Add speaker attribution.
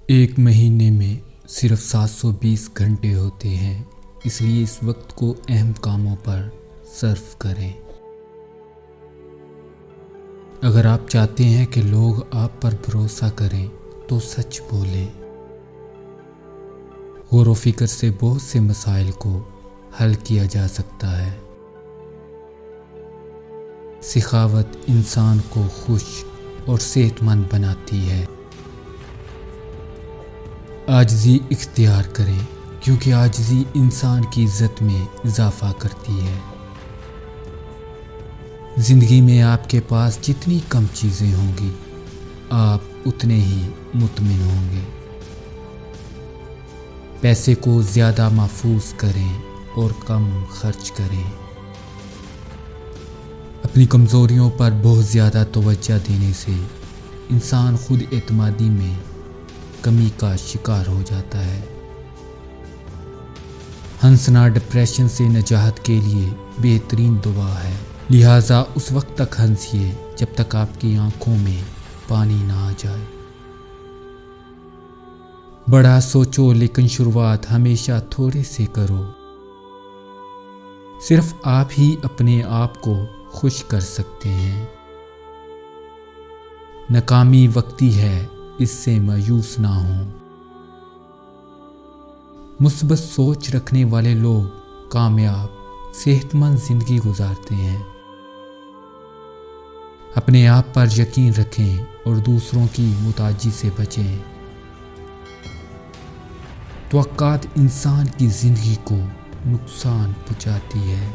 Speaker 1: ایک مہینے میں صرف 720 گھنٹے ہوتے ہیں، اس لیے اس وقت کو اہم کاموں پر صرف کریں۔ اگر آپ چاہتے ہیں کہ لوگ آپ پر بھروسہ کریں تو سچ بولیں۔ غور و فکر سے بہت سے مسائل کو حل کیا جا سکتا ہے۔ سخاوت انسان کو خوش اور صحت مند بناتی ہے۔ عاجزی اختیار کریں، کیونکہ عاجزی انسان کی عزت میں اضافہ کرتی ہے۔ زندگی میں آپ کے پاس جتنی کم چیزیں ہوں گی، آپ اتنے ہی مطمئن ہوں گے۔ پیسے کو زیادہ محفوظ کریں اور کم خرچ کریں۔ اپنی کمزوریوں پر بہت زیادہ توجہ دینے سے انسان خود اعتمادی میں کمی کا شکار ہو جاتا ہے۔ ہنسنا ڈپریشن سے نجات کے لیے بہترین دوا ہے، لہٰذا اس وقت تک ہنسیے جب تک آپ کی آنکھوں میں پانی نہ آ جائے۔ بڑا سوچو لیکن شروعات ہمیشہ تھوڑے سے کرو۔ صرف آپ ہی اپنے آپ کو خوش کر سکتے ہیں۔ ناکامی وقتی ہے، اس سے مایوس نہ ہوں۔ مثبت سوچ رکھنے والے لوگ کامیاب، صحت مند زندگی گزارتے ہیں۔ اپنے آپ پر یقین رکھیں اور دوسروں کی محتاجی سے بچیں۔ توقعات انسان کی زندگی کو نقصان پہنچاتی ہے۔